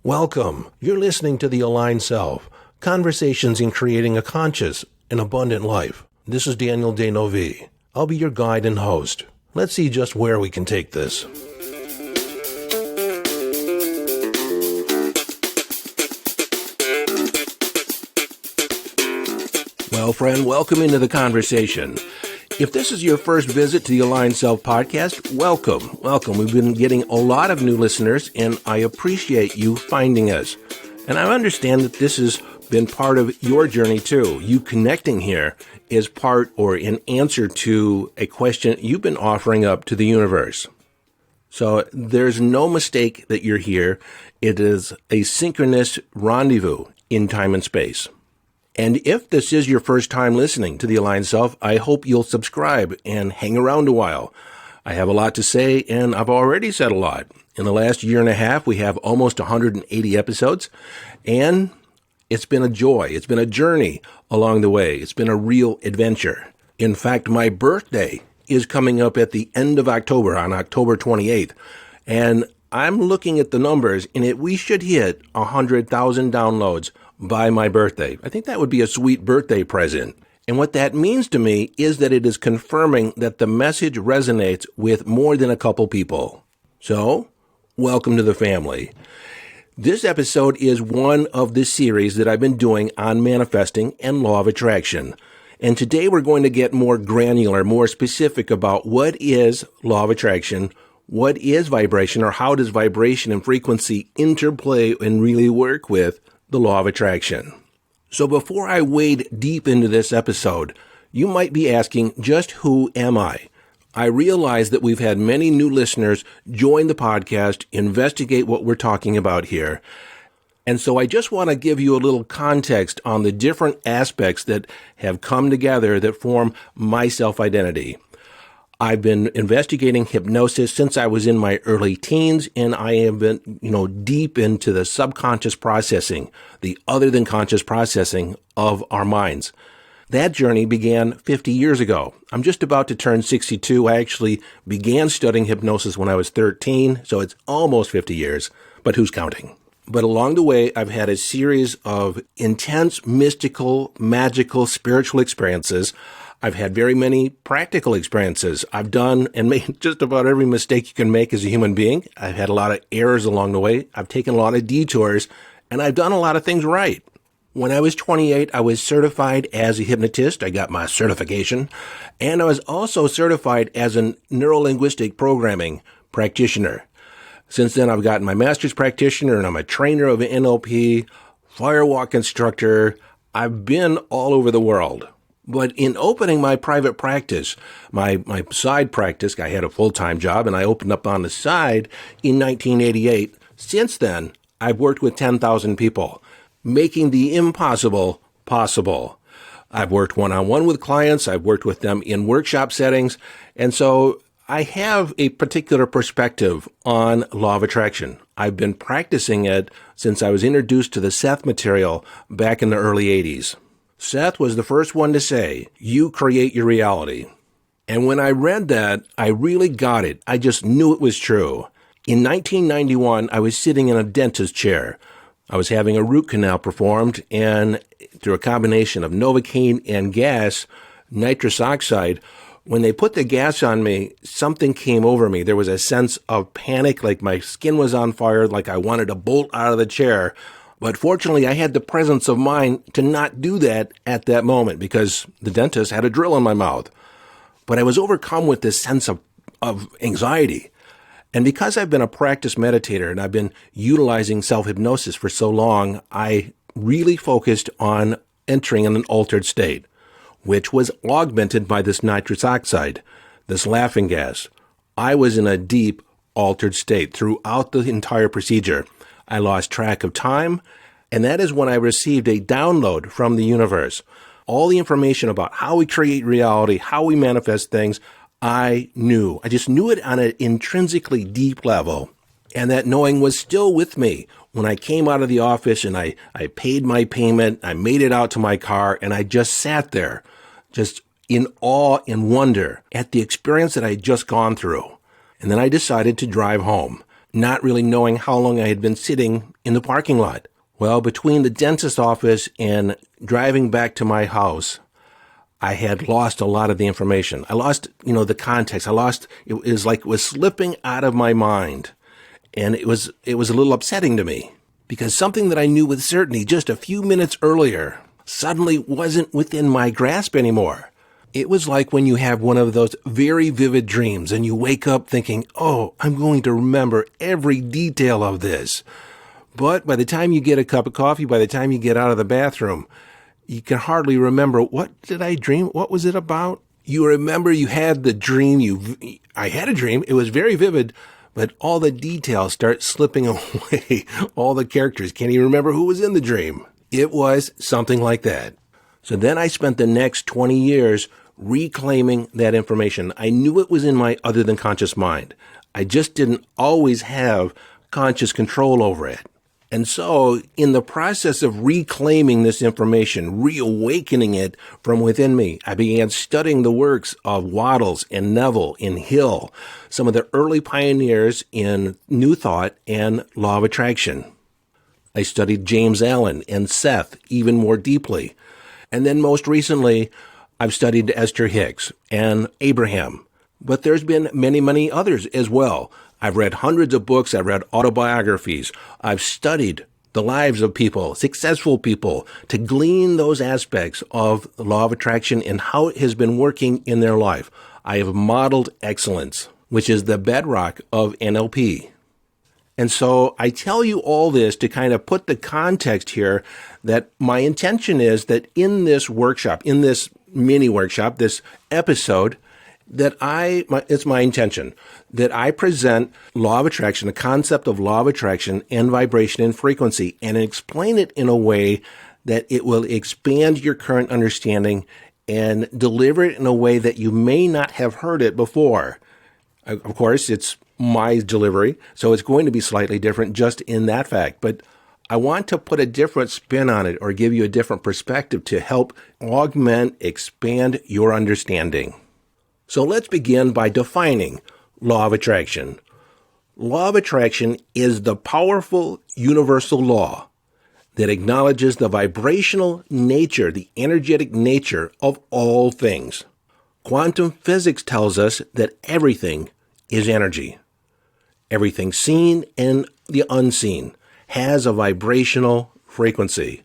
Welcome. You're listening to The Aligned Self, Conversations in Creating a Conscious and Abundant Life. This is Daniel Denovi. I'll be your guide and host. Let's see just where we can take this. Well, friend, welcome into the conversation. If this is your first visit to the Aligned Self podcast, welcome. We've been getting a lot of new listeners, and I appreciate you finding us. And I understand that this has been part of your journey too. You connecting here is part or an answer to a question you've been offering up to the universe. So there's no mistake that you're here. It is a synchronous rendezvous in time and space. And if this is your first time listening to The Aligned Self, I hope you'll subscribe and hang around a while. I have a lot to say, and I've already said a lot. In the last year and a half, we have almost 180 episodes, and it's been a joy. It's been a journey along the way. It's been a real adventure. In fact, my birthday is coming up at the end of October, on October 28th, and I'm looking at the numbers, and we should hit 100,000 downloads by my birthday. I think that would be a sweet birthday present. And what that means to me is that it is confirming that the message resonates with more than a couple people. So, welcome to the family. This episode is one of the series that I've been doing on manifesting and law of attraction. And today we're going to get more granular, more specific about what is law of attraction, what is vibration, or how does vibration and frequency interplay and really work with the law of attraction. So before I wade deep into this episode, you might be asking, just who am I? I realize that we've had many new listeners join the podcast, investigate what we're talking about here. And so I just want to give you a little context on the different aspects that have come together that form my self-identity. I've been investigating hypnosis since I was in my early teens, and I have been, deep into the subconscious processing, the other than conscious processing of our minds. That journey began 50 years ago. I'm just about to turn 62. I actually began studying hypnosis when I was 13, so it's almost 50 years, but who's counting? But along the way, I've had a series of intense, mystical, magical, spiritual experiences. I've had very many practical experiences. I've done and made just about every mistake you can make as a human being. I've had a lot of errors along the way. I've taken a lot of detours, and I've done a lot of things right. When I was 28, I was certified as a hypnotist. I got my certification. And I was also certified as a neuro-linguistic programming practitioner. Since then, I've gotten my master's practitioner, and I'm a trainer of NLP, firewalk instructor. I've been all over the world. But in opening my private practice, my side practice, I had a full-time job, and I opened up on the side in 1988. Since then, I've worked with 10,000 people, making the impossible possible. I've worked one-on-one with clients. I've worked with them in workshop settings. And so I have a particular perspective on law of attraction. I've been practicing it since I was introduced to the Seth material back in the early 80s. Seth was the first one to say, "You create your reality." And when I read that, I really got it. I just knew it was true. In 1991, I was sitting in a dentist chair. I was having a root canal performed, and through a combination of Novocaine and gas, nitrous oxide, when they put the gas on me, something came over me. There was a sense of panic, like my skin was on fire, like I wanted to bolt out of the chair. But fortunately, I had the presence of mind to not do that at that moment because the dentist had a drill in my mouth. But I was overcome with this sense of anxiety. And because I've been a practice meditator and I've been utilizing self-hypnosis for so long, I really focused on entering in an altered state, which was augmented by this nitrous oxide, this laughing gas. I was in a deep, altered state throughout the entire procedure. I lost track of time, and that is when I received a download from the universe. All the information about how we create reality, how we manifest things, I knew. I just knew it on an intrinsically deep level. And that knowing was still with me when I came out of the office and I paid my payment, I made it out to my car, and I just sat there, just in awe and wonder at the experience that I had just gone through. And then I decided to drive home. not really knowing how long I had been sitting in the parking lot. Well, between the dentist's office and driving back to my house, I had lost a lot of the information. I lost, the context. It was like it was slipping out of my mind. And it was a little upsetting to me because something that I knew with certainty just a few minutes earlier suddenly wasn't within my grasp anymore. It was like when you have one of those very vivid dreams and you wake up thinking, oh, I'm going to remember every detail of this. But by the time you get a cup of coffee, by the time you get out of the bathroom, you can hardly remember, what did I dream? What was it about? You remember you had the dream. I had a dream. It was very vivid, but all the details start slipping away. All the characters. Can't even remember who was in the dream. It was something like that. So then I spent the next 20 years reclaiming that information. I knew it was in my other than conscious mind. I just didn't always have conscious control over it. And so in the process of reclaiming this information, reawakening it from within me, I began studying the works of Waddles and Neville and Hill, some of the early pioneers in New Thought and Law of Attraction. I studied James Allen and Seth even more deeply. And then most recently, I've studied Esther Hicks and Abraham. But there's been many, many others as well. I've read hundreds of books. I've read autobiographies. I've studied the lives of people, successful people, to glean those aspects of the law of attraction and how it has been working in their life. I have modeled excellence, which is the bedrock of NLP. And so I tell you all this to kind of put the context here that my intention is that in this workshop, in this mini workshop, this episode, that it's my intention that I present law of attraction, the concept of law of attraction and vibration and frequency, and explain it in a way that it will expand your current understanding and deliver it in a way that you may not have heard it before. Of course, it's my delivery, so it's going to be slightly different just in that fact. But I want to put a different spin on it or give you a different perspective to help augment, expand your understanding. So let's begin by defining law of attraction. Law of attraction is the powerful universal law that acknowledges the vibrational nature, the energetic nature of all things. Quantum physics tells us that everything is energy. Everything seen and the unseen has a vibrational frequency.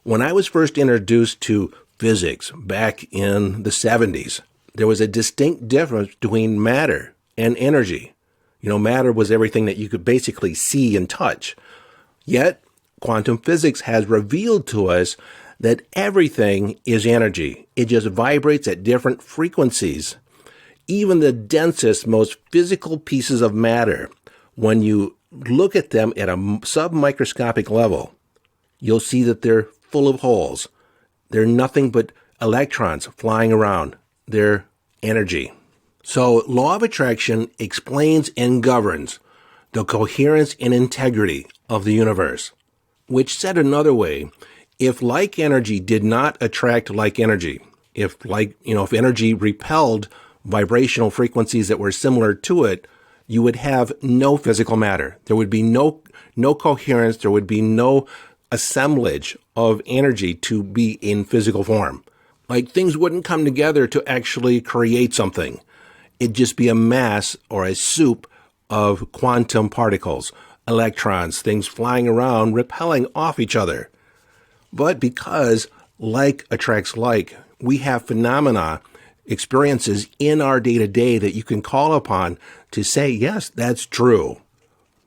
When I was first introduced to physics back in the 70s, there was a distinct difference between matter and energy. Matter was everything that you could basically see and touch. Yet, quantum physics has revealed to us that everything is energy. It just vibrates at different frequencies. Even the densest, most physical pieces of matter, when you look at them at a submicroscopic level, you'll see that they're full of holes. They're nothing but electrons flying around. They're energy. So, law of attraction explains and governs the coherence and integrity of the universe. Which, said another way, if like energy did not attract like energy, if energy repelled vibrational frequencies that were similar to it, you would have no physical matter. There would be no coherence. There would be no assemblage of energy to be in physical form. Like things wouldn't come together to actually create something. It'd just be a mass or a soup of quantum particles, electrons, things flying around, repelling off each other. But because like attracts like, we have phenomena, experiences in our day-to-day that you can call upon to say, yes, that's true.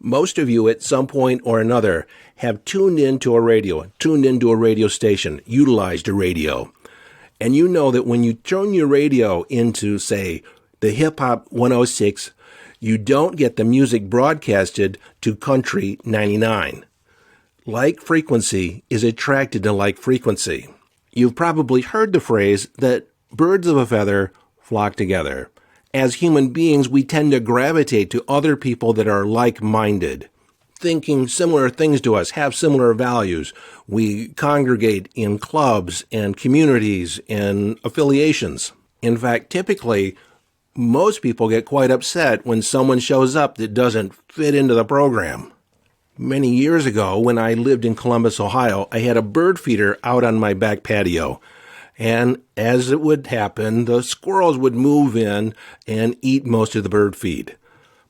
Most of you at some point or another have tuned into a radio station, utilized a radio. And you know that when you turn your radio into, say, the Hip Hop 106, you don't get the music broadcasted to Country 99. Like frequency is attracted to like frequency. You've probably heard the phrase that birds of a feather flock together. As human beings, we tend to gravitate to other people that are like-minded, thinking similar things to us, have similar values. We congregate in clubs and communities and affiliations. In fact, typically, Most people get quite upset when someone shows up that doesn't fit into the program. Many years ago, when I lived in Columbus, Ohio, I had a bird feeder out on my back patio. And as it would happen, the squirrels would move in and eat most of the bird feed.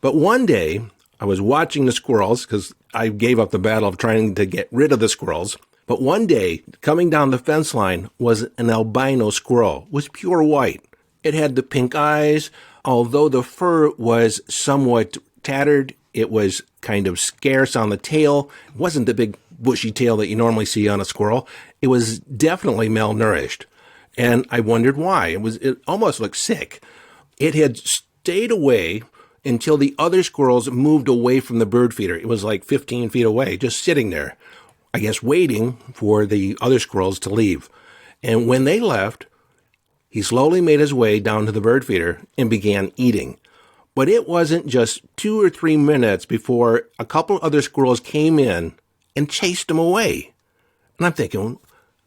But one day, I was watching the squirrels because I gave up the battle of trying to get rid of the squirrels. But one day, coming down the fence line was an albino squirrel. It was pure white. It had the pink eyes. Although the fur was somewhat tattered, it was kind of scarce on the tail. It wasn't the big bushy tail that you normally see on a squirrel. It was definitely malnourished. And I wondered why. It almost looked sick. It had stayed away until the other squirrels moved away from the bird feeder. It was like 15 feet away, just sitting there, I guess waiting for the other squirrels to leave. And when they left, he slowly made his way down to the bird feeder and began eating. But it wasn't just 2 or 3 minutes before a couple other squirrels came in and chased him away. And I'm thinking,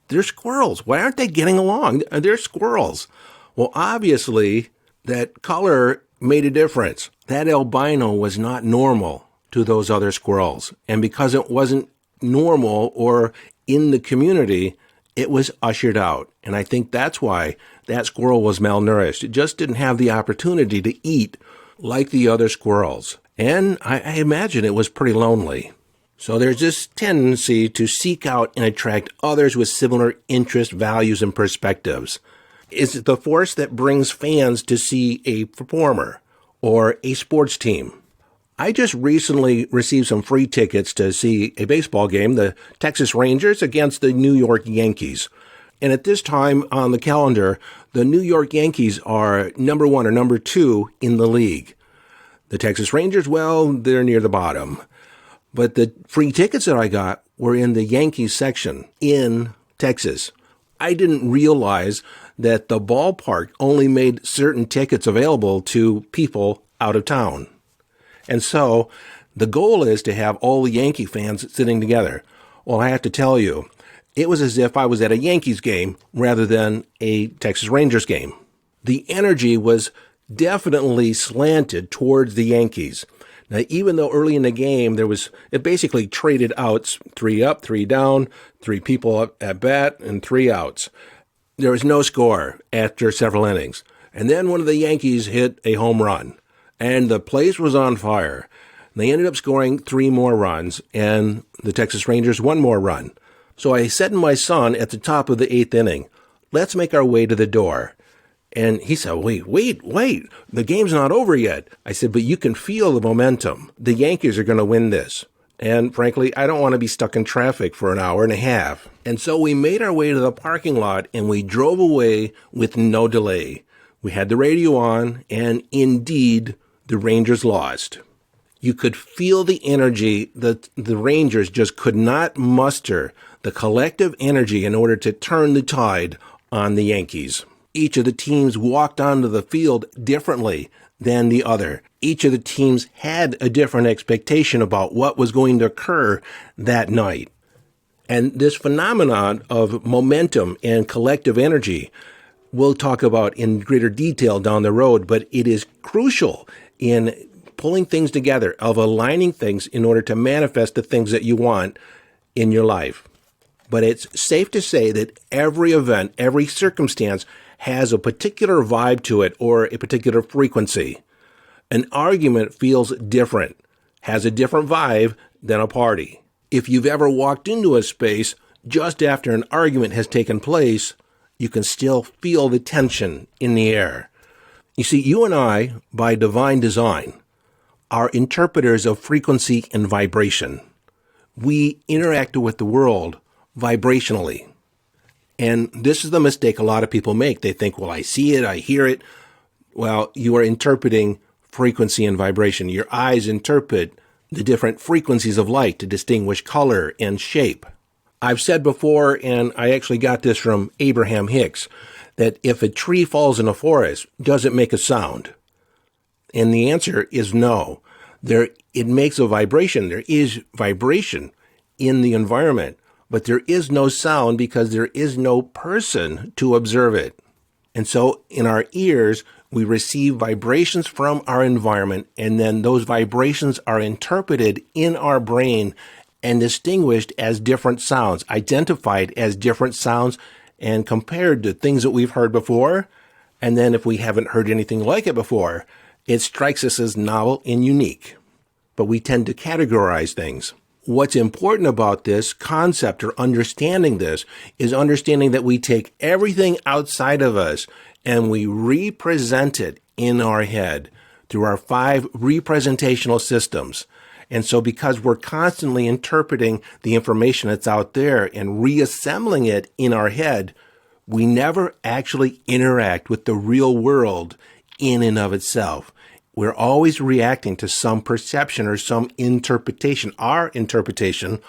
they're squirrels. Why aren't they getting along? They're squirrels. Well, obviously, that color made a difference. That albino was not normal to those other squirrels. And because it wasn't normal or in the community, it was ushered out. And I think that's why that squirrel was malnourished. It just didn't have the opportunity to eat like the other squirrels. And I imagine it was pretty lonely. So there's this tendency to seek out and attract others with similar interests, values, and perspectives. It's the force that brings fans to see a performer or a sports team. I just recently received some free tickets to see a baseball game, the Texas Rangers against the New York Yankees. And at this time on the calendar, the New York Yankees are number 1 or number 2 in the league. The Texas Rangers, well, they're near the bottom. But the free tickets that I got were in the Yankees section in Texas. I didn't realize that the ballpark only made certain tickets available to people out of town. And so the goal is to have all the Yankee fans sitting together. Well, I have to tell you, it was as if I was at a Yankees game rather than a Texas Rangers game. The energy was definitely slanted towards the Yankees. Now, even though early in the game it basically traded outs, 3 up, 3 down, 3 people up at bat, and 3 outs. There was no score after several innings. And then one of the Yankees hit a home run, and the place was on fire. They ended up scoring 3 more runs, and the Texas Rangers 1 more run. So I said to my son at the top of the 8th inning, let's make our way to the door. And he said, wait, the game's not over yet. I said, but you can feel the momentum. The Yankees are going to win this. And frankly, I don't want to be stuck in traffic for an hour and a half. And so we made our way to the parking lot and we drove away with no delay. We had the radio on, and indeed, the Rangers lost. You could feel the energy that the Rangers just could not muster the collective energy in order to turn the tide on the Yankees. Each of the teams walked onto the field differently than the other. Each of the teams had a different expectation about what was going to occur that night. And this phenomenon of momentum and collective energy we'll talk about in greater detail down the road, but it is crucial in pulling things together, of aligning things in order to manifest the things that you want in your life. But it's safe to say that every event, every circumstance has a particular vibe to it or a particular frequency. An argument feels different, has a different vibe than a party. If you've ever walked into a space just after an argument has taken place, you can still feel the tension in the air. You see, you and I, by divine design, are interpreters of frequency and vibration. We interact with the world vibrationally. And this is the mistake a lot of people make. They think, well, I see it, I hear it. Well, you are interpreting frequency and vibration. Your eyes interpret the different frequencies of light to distinguish color and shape. I've said before, and I actually got this from Abraham Hicks, that if a tree falls in a forest, does it make a sound? And the answer is no. It makes a vibration. There is vibration in the environment, but there is no sound because there is no person to observe it. And so in our ears, We receive vibrations from our environment, and then those vibrations are interpreted in our brain and distinguished as different sounds, identified as different sounds, and compared to things that we've heard before. And then if we haven't heard anything like it before, it strikes us as novel and unique. But we tend to categorize things. What's important about this concept or understanding this is understanding that we take everything outside of us and we represent it in our head through our 5 representational systems. And so because we're constantly interpreting the information that's out there and reassembling it in our head, we never actually interact with the real world in and of itself. We're always reacting to some perception or some interpretation, our interpretation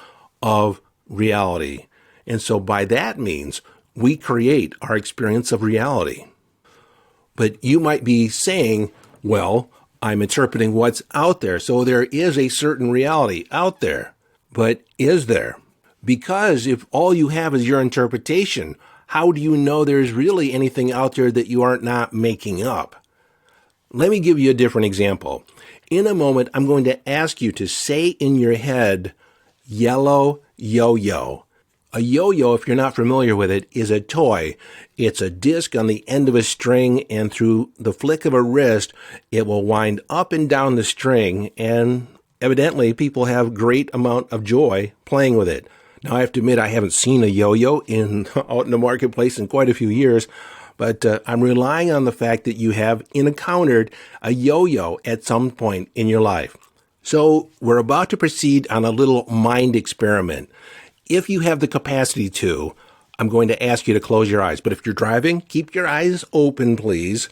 of reality. And so by that means, we create our experience of reality. But you might be saying, well, I'm interpreting what's out there, so there is a certain reality out there. But is there? Because if all you have is your interpretation, how do you know there's really anything out there that you aren't not making up? Let me give you a different example. In a moment, I'm going to ask you to say in your head, yellow yo-yo. A yo-yo, if you're not familiar with it, is a toy. It's a disc on the end of a string, and through the flick of a wrist, it will wind up and down the string, and evidently people have great amount of joy playing with it. Now, I have to admit, I haven't seen a yo-yo out in the marketplace in quite a few years, but I'm relying on the fact that you have encountered a yo-yo at some point in your life. So we're about to proceed on a little mind experiment. If you have the capacity to, I'm going to ask you to close your eyes. But if you're driving, keep your eyes open, please,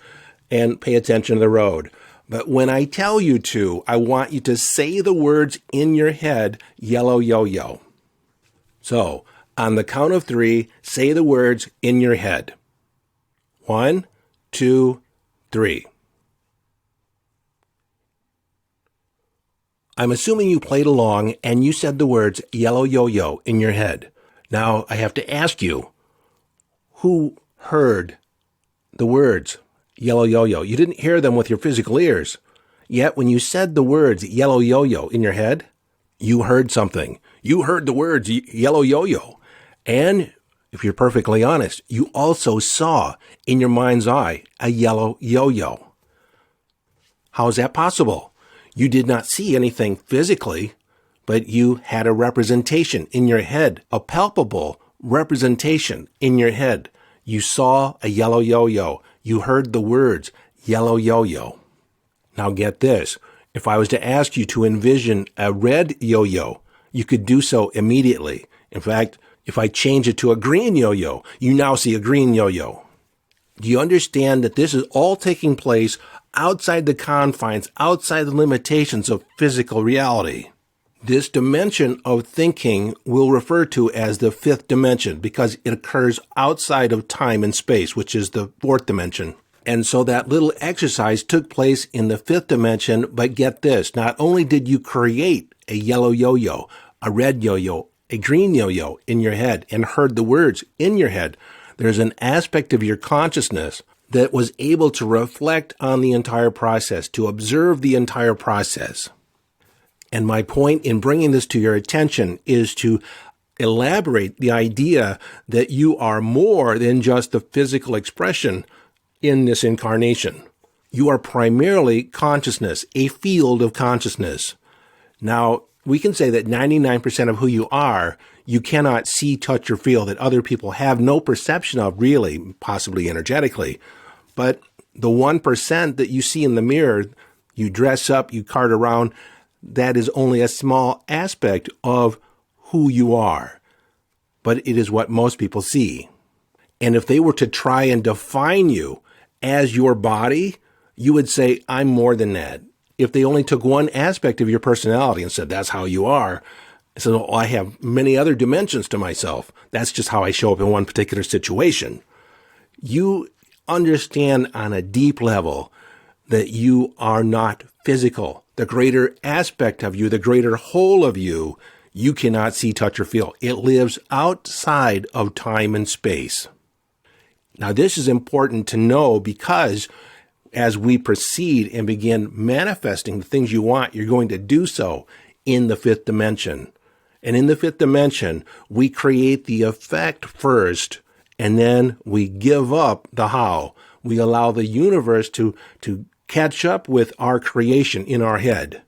and pay attention to the road. But when I tell you to, I want you to say the words in your head, yellow yo-yo. So, on the count of 3, say the words in your head. 1, 2, 3. I'm assuming you played along and you said the words yellow yo-yo in your head. Now, I have to ask you, who heard the words yellow yo-yo? You didn't hear them with your physical ears. Yet, when you said the words yellow yo-yo in your head, you heard something. You heard the words yellow yo-yo. And if you're perfectly honest, you also saw in your mind's eye a yellow yo-yo. How is that possible? You did not see anything physically, but you had a representation in your head, a palpable representation in your head. You saw a yellow yo-yo. You heard the words yellow yo-yo. Now get this. If I was to ask you to envision a red yo-yo, you could do so immediately. In fact, if I change it to a green yo-yo, you now see a green yo-yo. Do you understand that this is all taking place outside the confines, outside the limitations of physical reality? This dimension of thinking we'll refer to as the 5th dimension because it occurs outside of time and space, which is the 4th dimension. And so that little exercise took place in the 5th dimension, but get this, not only did you create a yellow yo-yo, a red yo-yo, a green yo-yo in your head and heard the words in your head, there's an aspect of your consciousness that was able to reflect on the entire process, to observe the entire process. And my point in bringing this to your attention is to elaborate the idea that you are more than just the physical expression in this incarnation. You are primarily consciousness, a field of consciousness. Now, we can say that 99% of who you are, you cannot see, touch, or feel, that other people have no perception of really, possibly energetically. But the 1% that you see in the mirror, you dress up, you cart around, that is only a small aspect of who you are. But it is what most people see. And if they were to try and define you as your body, you would say, I'm more than that. If they only took one aspect of your personality and said, that's how you are, I said, well, I have many other dimensions to myself. That's just how I show up in one particular situation. You understand on a deep level that you are not physical. The greater aspect of you, the greater whole of you, you cannot see, touch, or feel. It lives outside of time and space. Now, this is important to know because As we proceed and begin manifesting the things you want, you're going to do so in the fifth dimension. And in the fifth dimension, we create the effect first, and then we give up the how. We allow the universe to catch up with our creation in our head.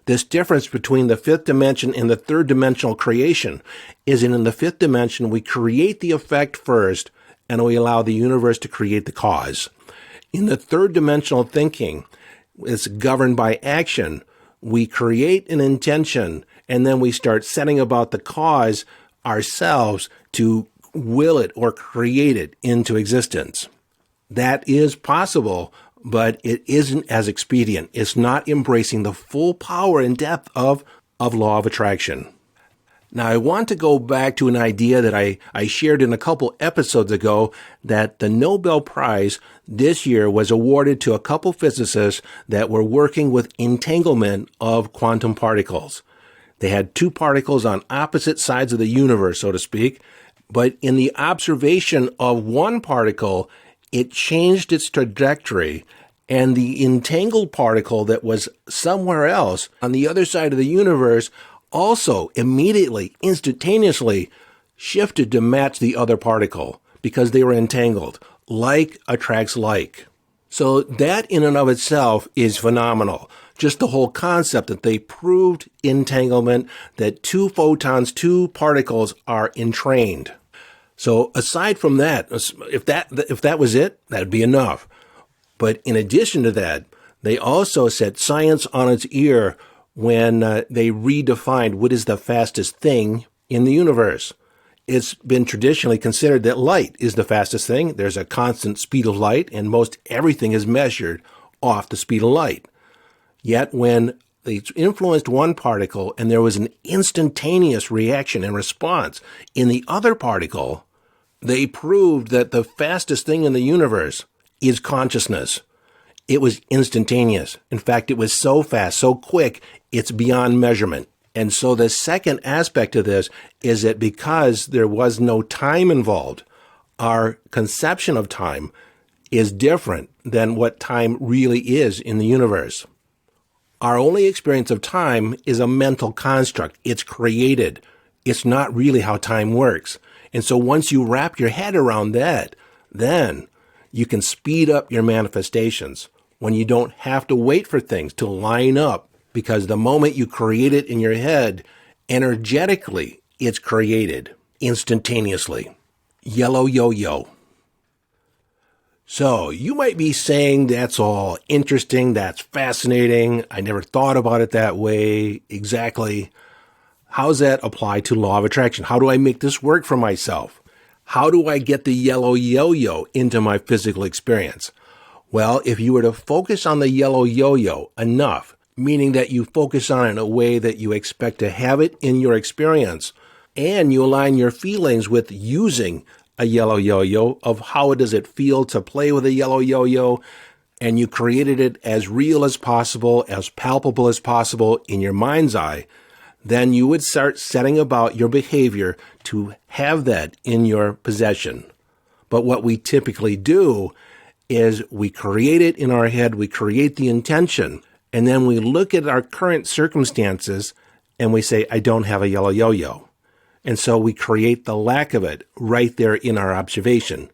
This difference between the fifth dimension and the third dimensional creation is in the fifth dimension, we create the effect first, and we allow the universe to create the cause. In the third dimensional thinking, it's governed by action. We create an intention, and then we start setting about the cause ourselves to will it or create it into existence. That is possible, but it isn't as expedient. It's not embracing the full power and depth of law of attraction. Now, I want to go back to an idea that I shared in a couple episodes ago, that the Nobel Prize this year was awarded to a couple physicists that were working with entanglement of quantum particles. They had two particles on opposite sides of the universe, so to speak, but in the observation of one particle, it changed its trajectory, and the entangled particle that was somewhere else on the other side of the universe also immediately, instantaneously shifted to match the other particle because they were entangled. Like attracts like. So that in and of itself is phenomenal. Just the whole concept that they proved entanglement, that two photons, two particles are entrained. So aside from that, if that was it, that'd be enough. But in addition to that, they also set science on its ear when they redefined what is the fastest thing in the universe. It's been traditionally considered that light is the fastest thing. There's a constant speed of light, and most everything is measured off the speed of light. Yet when they influenced one particle and there was an instantaneous reaction and response in the other particle, they proved that the fastest thing in the universe is consciousness. It was instantaneous. In fact, it was so fast, so quick, it's beyond measurement. And so the second aspect of this is that because there was no time involved, our conception of time is different than what time really is in the universe. Our only experience of time is a mental construct. It's created. It's not really how time works. And so once you wrap your head around that, then you can speed up your manifestations when you don't have to wait for things to line up, because the moment you create it in your head, energetically, it's created instantaneously. Yellow yo-yo. So you might be saying that's all interesting, that's fascinating, I never thought about it that way. Exactly. How does that apply to law of attraction? How do I make this work for myself? How do I get the yellow yo-yo into my physical experience? Well, if you were to focus on the yellow yo-yo enough, meaning that you focus on it in a way that you expect to have it in your experience, and you align your feelings with using a yellow yo-yo, of how does it feel to play with a yellow yo-yo, and you created it as real as possible, as palpable as possible in your mind's eye, then you would start setting about your behavior to have that in your possession. But what we typically do is we create it in our head, we create the intention, and then we look at our current circumstances and we say, I don't have a yellow yo-yo. And so we create the lack of it right there in our observation.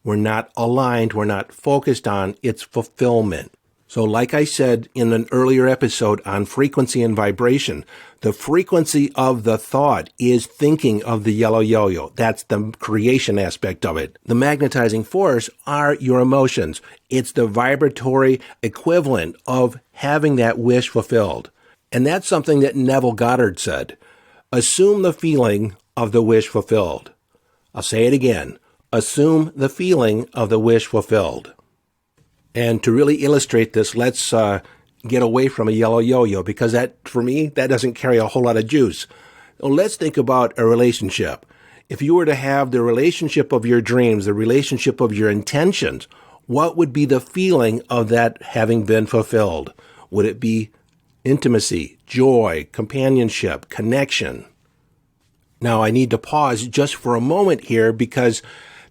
We're not aligned, we're not focused on its fulfillment. So like I said in an earlier episode on frequency and vibration, the frequency of the thought is thinking of the yellow yo-yo. That's the creation aspect of it. The magnetizing force are your emotions. It's the vibratory equivalent of having that wish fulfilled. And that's something that Neville Goddard said. Assume the feeling of the wish fulfilled. I'll say it again. Assume the feeling of the wish fulfilled. And to really illustrate this, let's get away from a yellow yo-yo, because that, for me, that doesn't carry a whole lot of juice. Well, let's think about a relationship. If you were to have the relationship of your dreams, the relationship of your intentions, what would be the feeling of that having been fulfilled? Would it be intimacy, joy, companionship, connection? Now, I need to pause just for a moment here, because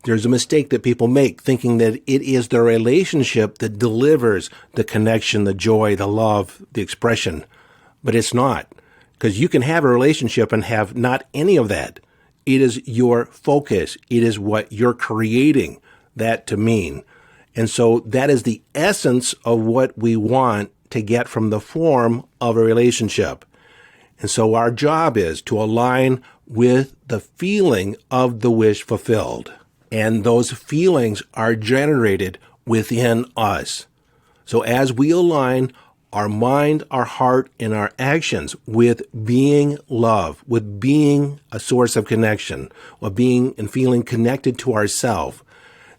There's a mistake that people make thinking that it is the relationship that delivers the connection, the joy, the love, the expression. But it's not, because you can have a relationship and have not any of that. It is your focus. It is what you're creating that to mean. And so that is the essence of what we want to get from the form of a relationship. And so our job is to align with the feeling of the wish fulfilled. And those feelings are generated within us. So as we align our mind, our heart, and our actions with being love, with being a source of connection, with being and feeling connected to ourselves,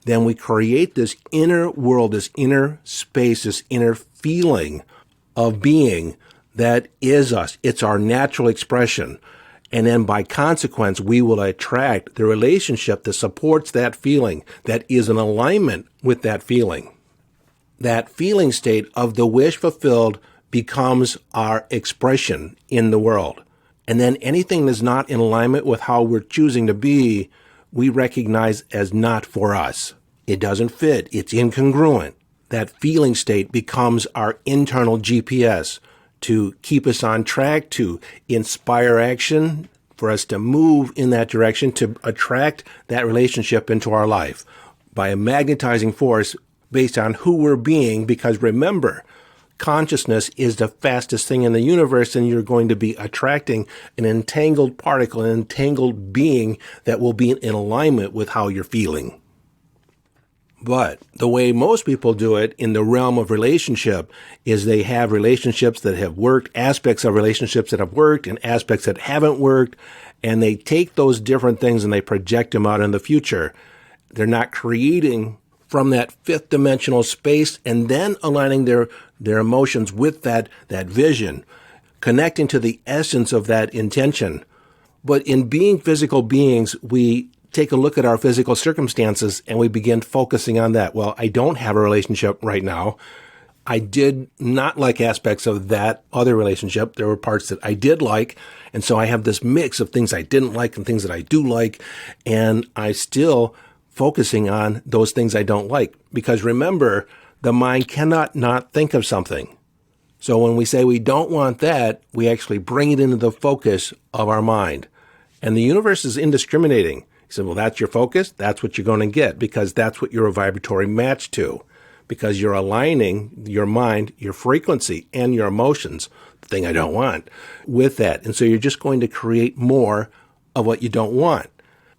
then we create this inner world, this inner space, this inner feeling of being that is us. It's our natural expression. And then by consequence, we will attract the relationship that supports that feeling, that is in alignment with that feeling. That feeling state of the wish fulfilled becomes our expression in the world. And then anything that's not in alignment with how we're choosing to be, we recognize as not for us. It doesn't fit. It's incongruent. That feeling state becomes our internal GPS to keep us on track, to inspire action, for us to move in that direction, to attract that relationship into our life by a magnetizing force based on who we're being. Because remember, consciousness is the fastest thing in the universe, and you're going to be attracting an entangled particle, an entangled being that will be in alignment with how you're feeling. But the way most people do it in the realm of relationship is they have relationships that have worked, aspects of relationships that have worked, and aspects that haven't worked, and they take those different things and they project them out in the future. They're not creating from that fifth dimensional space and then aligning their emotions with that vision, connecting to the essence of that intention. But in being physical beings, we take a look at our physical circumstances and we begin focusing on that. Well, I don't have a relationship right now. I did not like aspects of that other relationship. There were parts that I did like. And so I have this mix of things I didn't like and things that I do like. And I still focusing on those things I don't like. Because remember, the mind cannot not think of something. So when we say we don't want that, we actually bring it into the focus of our mind. And the universe is indiscriminating. He said, well, that's your focus. That's what you're going to get, because that's what you're a vibratory match to, because you're aligning your mind, your frequency, and your emotions, the thing I don't want, with that. And so you're just going to create more of what you don't want.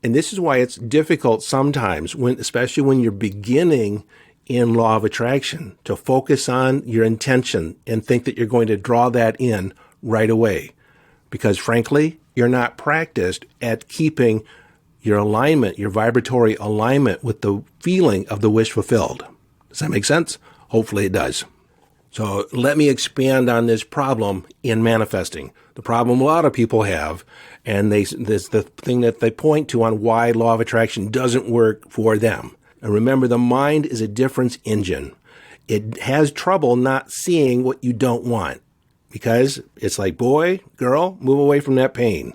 And this is why it's difficult sometimes, especially when you're beginning in law of attraction, to focus on your intention and think that you're going to draw that in right away. Because frankly, you're not practiced at keeping your alignment, your vibratory alignment with the feeling of the wish fulfilled. Does that make sense? Hopefully it does. So let me expand on this problem in manifesting. The problem a lot of people have, and this the thing that they point to on why law of attraction doesn't work for them. And remember, the mind is a difference engine. It has trouble not seeing what you don't want, because it's like, boy, girl, move away from that pain.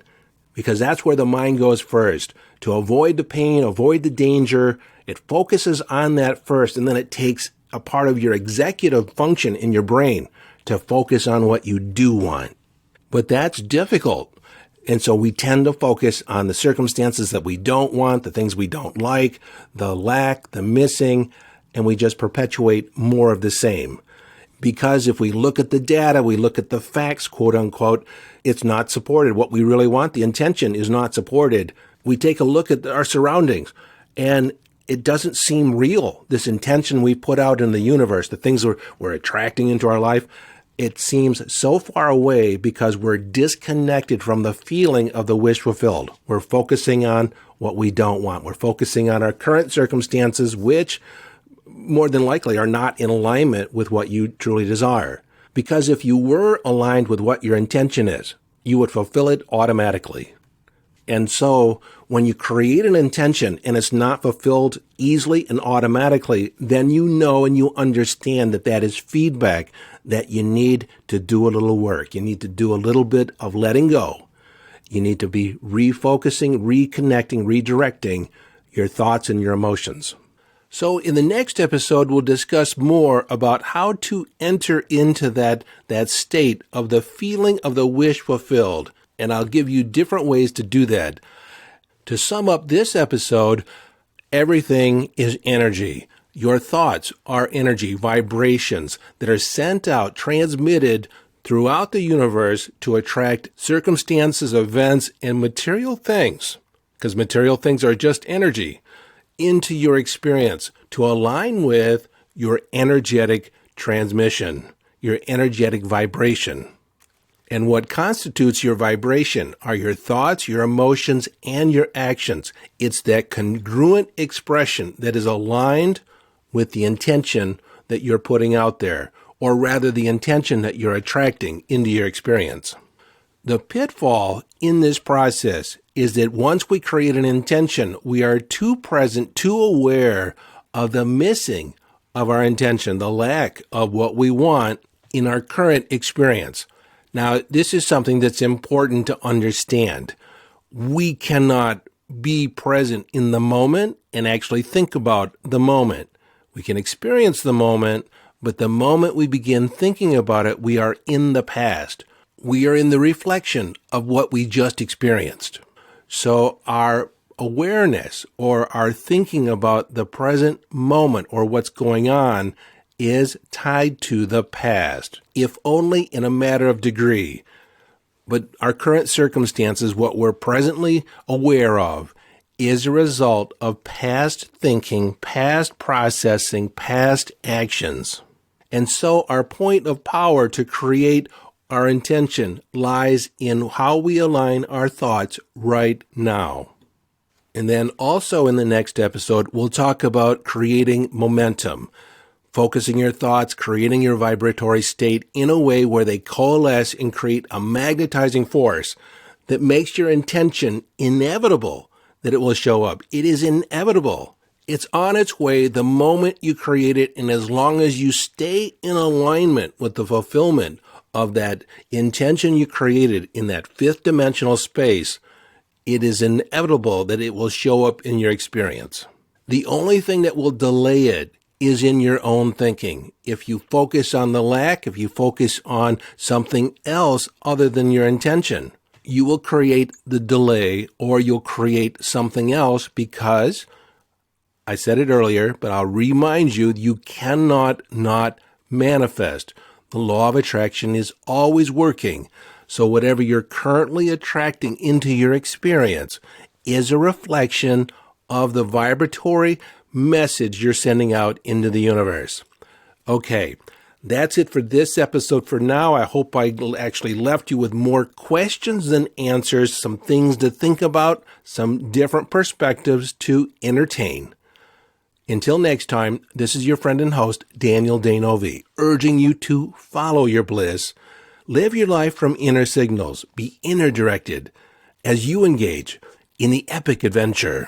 Because that's where the mind goes first. To avoid the pain, avoid the danger, it focuses on that first, and then it takes a part of your executive function in your brain to focus on what you do want. But that's difficult. And so we tend to focus on the circumstances that we don't want, the things we don't like, the lack, the missing, and we just perpetuate more of the same. Because if we look at the data, we look at the facts, quote unquote, it's not supported. What we really want, the intention, is not supported. We take a look at our surroundings, and it doesn't seem real. This intention we put out in the universe, the things we're attracting into our life, it seems so far away because we're disconnected from the feeling of the wish fulfilled. We're focusing on what we don't want. We're focusing on our current circumstances, which more than likely are not in alignment with what you truly desire. Because if you were aligned with what your intention is, you would fulfill it automatically. And so when you create an intention and it's not fulfilled easily and automatically, then you know and you understand that that is feedback that you need to do a little work. You need to do a little bit of letting go. You need to be refocusing, reconnecting, redirecting your thoughts and your emotions. So in the next episode, we'll discuss more about how to enter into that state of the feeling of the wish fulfilled. And I'll give you different ways to do that. To sum up this episode, everything is energy. Your thoughts are energy, vibrations that are sent out, transmitted throughout the universe to attract circumstances, events, and material things, because material things are just energy, into your experience to align with your energetic transmission, your energetic vibration. And what constitutes your vibration are your thoughts, your emotions, and your actions. It's that congruent expression that is aligned with the intention that you're putting out there, or rather the intention that you're attracting into your experience. The pitfall in this process is that once we create an intention, we are too present, too aware of the missing of our intention, the lack of what we want in our current experience. Now, this is something that's important to understand. We cannot be present in the moment and actually think about the moment. We can experience the moment, but the moment we begin thinking about it, we are in the past. We are in the reflection of what we just experienced. So our awareness or our thinking about the present moment or what's going on is tied to the past, if only in a matter of degree. But our current circumstances, what we're presently aware of, is a result of past thinking, past processing, past actions. And so our point of power to create our intention lies in how we align our thoughts right now. And then also in the next episode, we'll talk about creating momentum, focusing your thoughts, creating your vibratory state in a way where they coalesce and create a magnetizing force that makes your intention inevitable that it will show up. It is inevitable. It's on its way the moment you create it, and as long as you stay in alignment with the fulfillment of that intention you created in that fifth dimensional space, it is inevitable that it will show up in your experience. The only thing that will delay it is in your own thinking. If you focus on the lack, if you focus on something else other than your intention, you will create the delay, or you'll create something else, because I said it earlier, but I'll remind you, you cannot not manifest. The law of attraction is always working. So whatever you're currently attracting into your experience is a reflection of the vibratory message you're sending out into the universe. Okay, that's it for this episode for now. I hope I actually left you with more questions than answers, some things to think about, some different perspectives to entertain. Until next time, this is your friend and host, Daniel Danovi, urging you to follow your bliss, live your life from inner signals, be inner directed as you engage in the epic adventure.